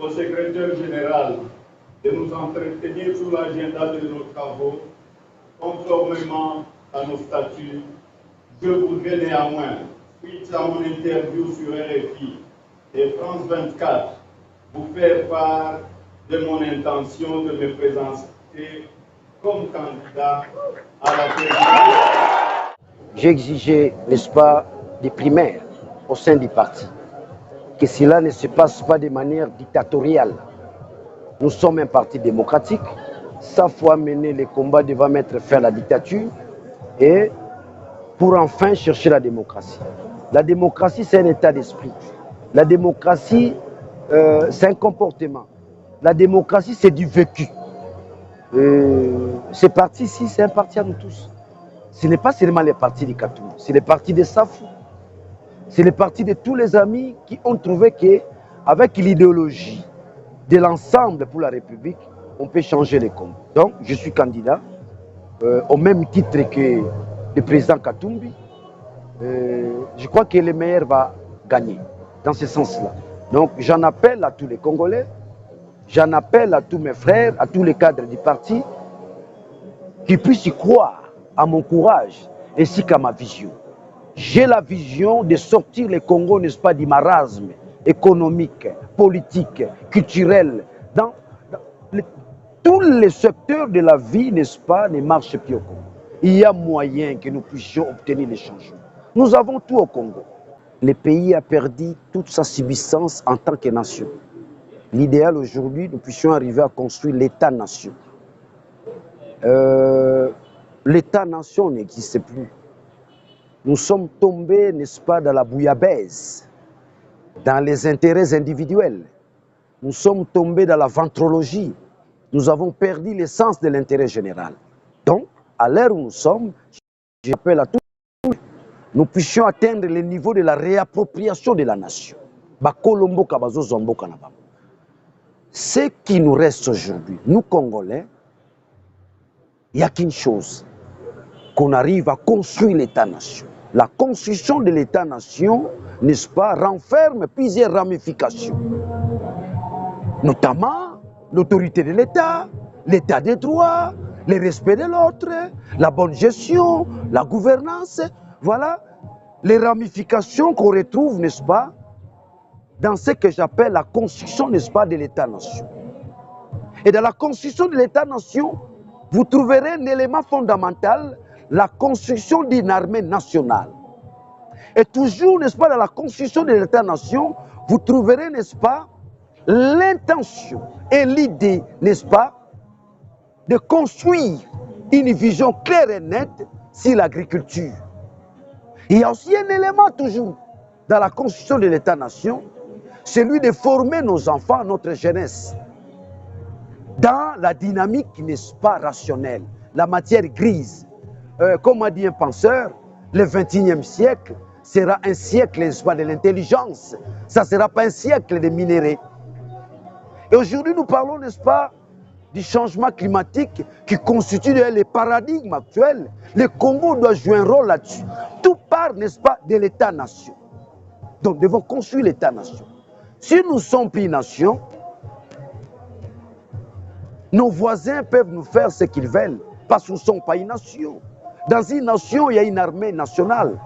au secrétaire général de nous entretenir sur l'agenda de nos travaux, conformément à nos statuts. Je voudrais néanmoins, suite à mon interview sur RFI et France 24, vous faire part de mon intention de me présenter comme candidat à la présidence. J'ai exigé, n'est-ce pas, des primaires au sein du parti. Que cela ne se passe pas de manière dictatoriale. Nous sommes un parti démocratique. Ça faut amener les combats devant mettre fin à la dictature et pour enfin chercher la démocratie. La démocratie, c'est un état d'esprit. La démocratie, c'est un comportement. La démocratie, c'est du vécu. Ce parti-ci, c'est un parti à nous tous. Ce n'est pas seulement les partis du Katoum, c'est les partis de Safou. C'est les partis de tous les amis qui ont trouvé qu'avec l'idéologie de l'ensemble pour la République, on peut changer les comptes. Donc, je suis candidat au même titre que le président Katumbi. Je crois que le meilleur va gagner dans ce sens-là. Donc, j'en appelle à tous les Congolais, j'en appelle à tous mes frères, à tous les cadres du parti, qui puissent y croire à mon courage ainsi qu'à ma vision. J'ai la vision de sortir le Congo, n'est-ce pas, du marasme économique, politique, culturel. Tous les secteurs de la vie, n'est-ce pas, ne marchent plus au Congo. Il y a moyen que nous puissions obtenir les changements. Nous avons tout au Congo. Le pays a perdu toute sa subsistance en tant que nation. L'idéal aujourd'hui, nous puissions arriver à construire l'État-nation. L'État-nation n'existe plus. Nous sommes tombés, n'est-ce pas, dans la bouillabaisse, dans les intérêts individuels. Nous sommes tombés dans la ventrologie. Nous avons perdu l'essence de l'intérêt général. Donc, à l'heure où nous sommes, j'appelle à tous, nous puissions atteindre le niveau de la réappropriation de la nation. Ce qui nous reste aujourd'hui, nous Congolais, il n'y a qu'une chose, qu'on arrive à construire l'État-nation. La construction de l'État-nation, n'est-ce pas, renferme plusieurs ramifications. Notamment l'autorité de l'État, l'État des droits, le respect de l'autre, la bonne gestion, la gouvernance. Voilà les ramifications qu'on retrouve, n'est-ce pas, dans ce que j'appelle la construction, n'est-ce pas, de l'État-nation. Et dans la construction de l'État-nation, vous trouverez un élément fondamental, la construction d'une armée nationale. Et toujours, n'est-ce pas, dans la construction de l'État-nation, vous trouverez, n'est-ce pas, l'intention et l'idée, n'est-ce pas, de construire une vision claire et nette sur l'agriculture. Il y a aussi un élément toujours dans la construction de l'État-nation, celui de former nos enfants, notre jeunesse, dans la dynamique, n'est-ce pas, rationnelle, la matière grise. Comme a dit un penseur, le 21e siècle sera un siècle, n'est-ce pas, de l'intelligence. Ça ne sera pas un siècle de minerais. Et aujourd'hui, nous parlons, n'est-ce pas, du changement climatique qui constitue le paradigme actuel. Le Congo doit jouer un rôle là-dessus. Tout part, n'est-ce pas, de l'État-nation. Donc, nous devons construire l'État-nation. Si nous sommes plus nation, nos voisins peuvent nous faire ce qu'ils veulent, parce que nous ne sommes pas une nation. Dans une nation, il y a une armée nationale.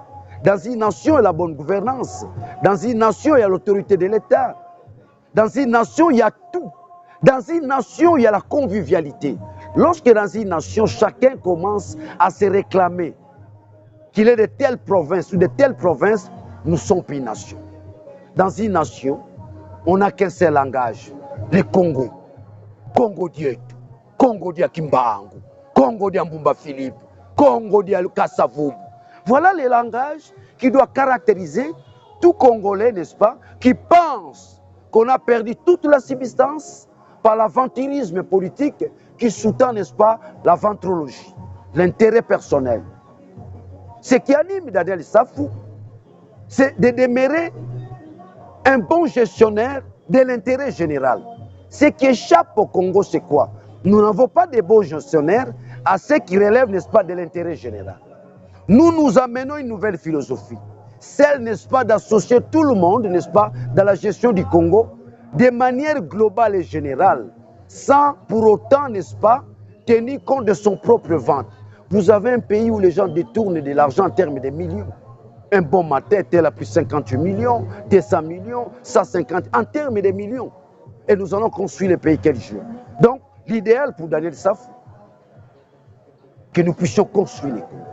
Dans une nation, il y a la bonne gouvernance. Dans une nation, il y a l'autorité de l'État. Dans une nation, il y a tout. Dans une nation, il y a la convivialité. Lorsque dans une nation, chacun commence à se réclamer qu'il est de telle province ou de telle province, nous sommes une nation. Dans une nation, on n'a qu'un seul langage, le Congo. Congo Dietu, Congo dia Kimbangu, Congo dia Mbumba Philippe, Congo dia Kassavubu. Voilà les langages qui doivent caractériser tout Congolais, n'est-ce pas, qui pense qu'on a perdu toute la subsistance par l'aventurisme politique qui sous-tend, n'est-ce pas, la ventrologie, l'intérêt personnel. Ce qui anime Daniel Safou, c'est de demeurer un bon gestionnaire de l'intérêt général. Ce qui échappe au Congo, c'est quoi? Nous n'avons pas de bons gestionnaires à ce qui relève, n'est-ce pas, de l'intérêt général. Nous nous amenons une nouvelle philosophie. Celle, n'est-ce pas, d'associer tout le monde, n'est-ce pas, dans la gestion du Congo, de manière globale et générale, sans pour autant, n'est-ce pas, tenir compte de son propre ventre. Vous avez un pays où les gens détournent de l'argent en termes de millions. Un bon matin, tel a plus 58 millions, 200 millions, 150, en termes de millions. Et nous allons construire le pays quel jour. Donc, l'idéal pour Daniel Safou, que nous puissions construire les Congo.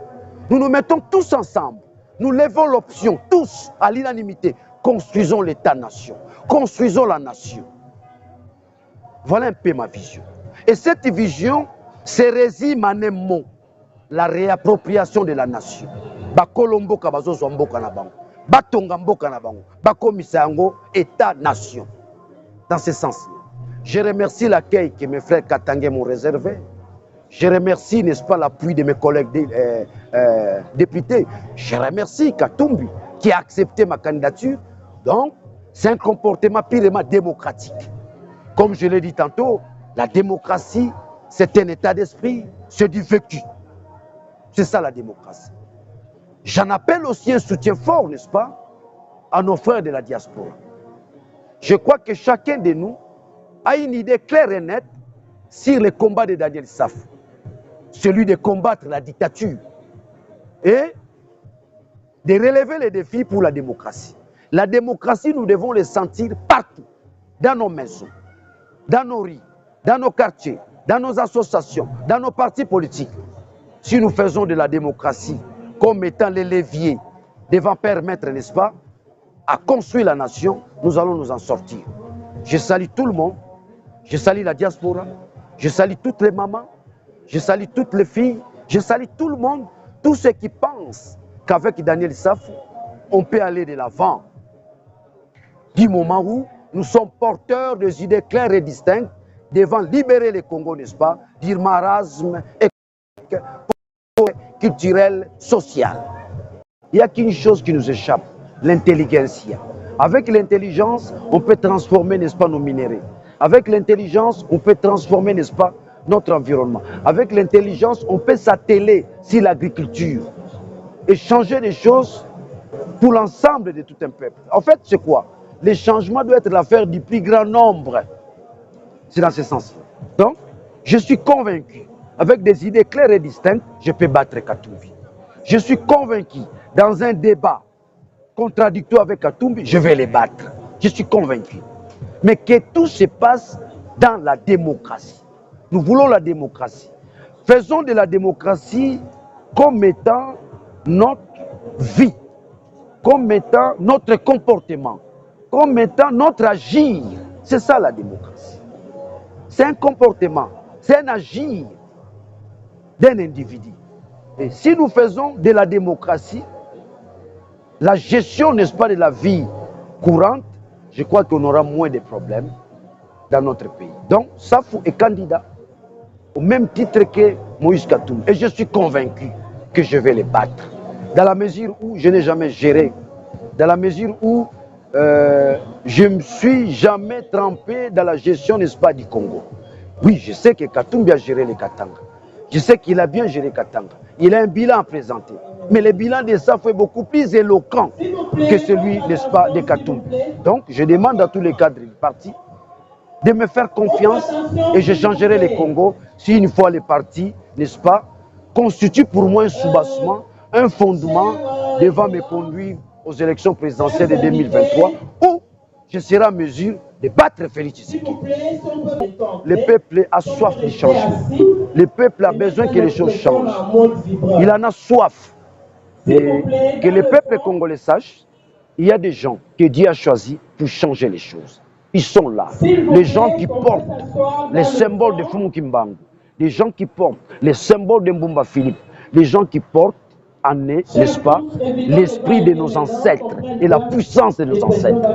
Nous nous mettons tous ensemble. Nous levons l'option, tous, à l'unanimité. Construisons l'État-nation. Construisons la nation. Voilà un peu ma vision. Et cette vision se résume en un mot. La réappropriation de la nation. Bakolomboka bazozwa mboka na bango. Batonga mboka na bango. Bakomisa yango État-nation. Dans ce sens-là. Je remercie l'accueil que mes frères Katangé m'ont réservé. Je remercie, n'est-ce pas, l'appui de mes collègues députés. Je remercie Katumbi qui a accepté ma candidature. Donc, c'est un comportement purement démocratique. Comme je l'ai dit tantôt, la démocratie, c'est un état d'esprit, c'est du vécu. C'est ça la démocratie. J'en appelle aussi un soutien fort, n'est-ce pas, à nos frères de la diaspora. Je crois que chacun de nous a une idée claire et nette sur le combat de Daniel Safou. Celui de combattre la dictature et de relever les défis pour la démocratie. La démocratie, nous devons le sentir partout, dans nos maisons, dans nos rues, dans nos quartiers, dans nos associations, dans nos partis politiques. Si nous faisons de la démocratie comme étant les leviers devant permettre, n'est-ce pas, à construire la nation, nous allons nous en sortir. Je salue tout le monde, je salue la diaspora, je salue toutes les mamans, je salue toutes les filles, je salue tout le monde, tous ceux qui pensent qu'avec Daniel Safou, on peut aller de l'avant. Du moment où nous sommes porteurs des idées claires et distinctes devant libérer le Congo, n'est-ce pas, du marasme culturel, social. Il n'y a qu'une chose qui nous échappe, l'intelligentsia. Avec l'intelligence, on peut transformer, n'est-ce pas, nos minéraux. Avec l'intelligence, on peut transformer, n'est-ce pas, notre environnement. Avec l'intelligence, on peut s'atteler sur l'agriculture et changer les choses pour l'ensemble de tout un peuple. En fait, c'est quoi? Les changements doivent être l'affaire du plus grand nombre. C'est dans ce sens-là. Donc, je suis convaincu, avec des idées claires et distinctes, je peux battre Katumbi. Je suis convaincu, dans un débat contradictoire avec Katumbi, je vais les battre. Je suis convaincu. Mais que tout se passe dans la démocratie. Nous voulons la démocratie. Faisons de la démocratie comme étant notre vie, comme étant notre comportement, comme étant notre agir. C'est ça la démocratie. C'est un comportement, c'est un agir d'un individu. Et si nous faisons de la démocratie, la gestion, n'est-ce pas, de la vie courante, je crois qu'on aura moins de problèmes dans notre pays. Donc, Safou est candidat au même titre que Moïse Katumbi. Et je suis convaincu que je vais les battre. Dans la mesure où je n'ai jamais géré, dans la mesure où je ne me suis jamais trempé dans la gestion, n'est-ce pas, du Congo. Oui, je sais que Katumbi a géré les Katanga. Je sais qu'il a bien géré Katanga. Il a un bilan à présenter. Mais le bilan de Safou est beaucoup plus éloquent que celui, n'est-ce pas, de Katumbi. Donc, je demande à tous les cadres du parti de me faire confiance et je changerai le Congo si une fois le parti, n'est-ce pas, constitue pour moi un soubassement, un fondement devant me conduire aux élections présidentielles de 2023 où je serai en mesure de battre Félix Tshisekedi. Le peuple a soif de changement. Le peuple a besoin que les choses changent. Il en a soif. Et que le peuple congolais sache, il y a des gens que Dieu a choisis pour changer les choses. Ils sont là. Les gens qui portent les symboles de Fumu Kimbangu, les gens qui portent les symboles de Mbumba Philippe, les gens qui portent en eux, n'est-ce pas, l'esprit de nos ancêtres et la puissance de nos ancêtres.